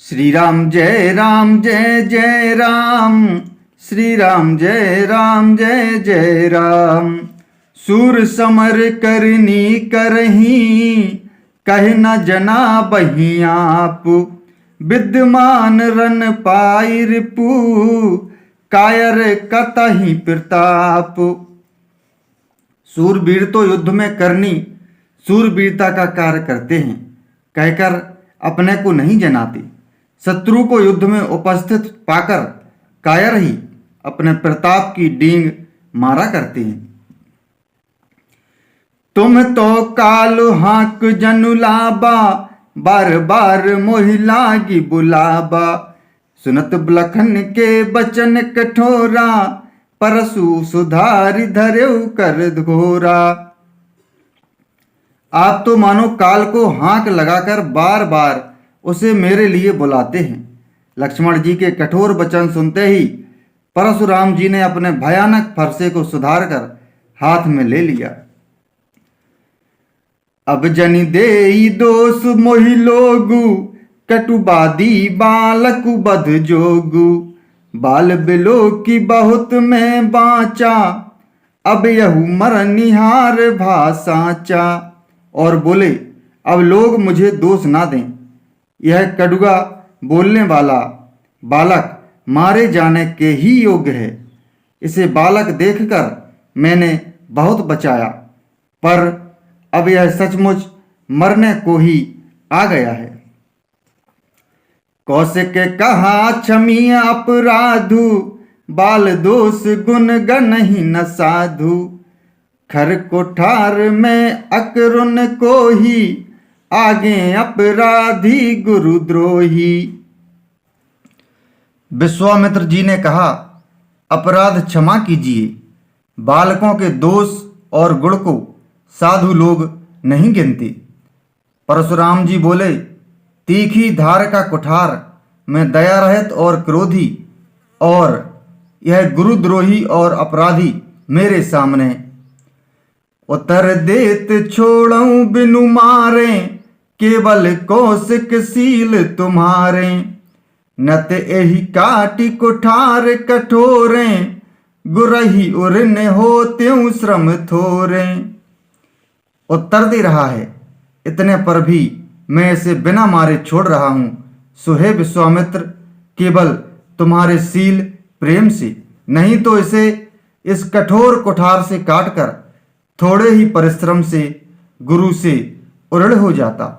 श्री राम जय जय राम, श्री राम जय जय राम। सूर समर करनी करही, कह न जना बही आप। विद्यमान रन पाई रिपु, कायर कतहि प्रताप। सूरवीर तो युद्ध में करनी सूरवीरता का कार्य करते हैं, कहकर अपने को नहीं जनाते। शत्रु को युद्ध में उपस्थित पाकर कायर ही अपने प्रताप की डींग मारा करते हैं। तुम तो कालु हाक जनु लाबा, बार बार मोहि लागी बुलाबा। सुनत बलखन के बचन कठोरा, परसु सुधारि धर्यउ कर घोरा। आप तो मानो काल को हाक लगाकर बार बार उसे मेरे लिए बुलाते हैं। लक्ष्मण जी के कठोर वचन सुनते ही परशुराम जी ने अपने भयानक फरसे को सुधार कर हाथ में ले लिया। अब जनि देई दोष मोहि लोगु, कटुबादी बालक बध जोगु। बाल बिलो की बहुत में बाचा, अब यहु मर निहार भासाचा। और बोले, अब लोग मुझे दोष ना दें, यह कड़ुआ बोलने वाला बालक मारे जाने के ही योग्य है। इसे बालक देखकर मैंने बहुत बचाया, पर अब यह सचमुच मरने को ही आ गया है। कौशिक कहा क्षमी अपराधु, बाल दोष गुण गनहि न साधु। खर कोठार में अकरुन को ही, आगे अपराधी गुरुद्रोही। विश्वामित्र जी ने कहा, अपराध क्षमा कीजिए। बालकों के दोष और गुण को साधु लोग नहीं गिनते। परशुराम जी बोले, तीखी धार का कुठार में दया रहित और क्रोधी, और यह गुरुद्रोही और अपराधी मेरे सामने। उत्तर देत छोड़ऊं बिनु मारे, केवल कौशिक सील तुम्हारे। नत एहि काटी कुठार कठोरे, गुरही उरन हो त्यों श्रम थोरे। उत्तर दे रहा है, इतने पर भी मैं इसे बिना मारे छोड़ रहा हूं। सो हे विश्वामित्र, केवल तुम्हारे सील प्रेम से, नहीं तो इसे इस कठोर कुठार से काटकर थोड़े ही परिश्रम से गुरु से उरड़ हो जाता।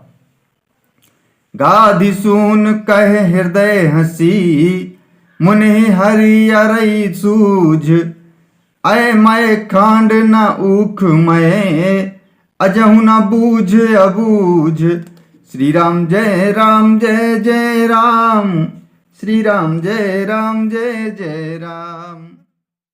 गाधि सून कह हृदय हसी, मुनि हरि अरई सूझ। अय मय खांड न ऊख मय, अजहु न बूझ अबूझ। श्री राम जय जय राम, श्री राम जय जय राम।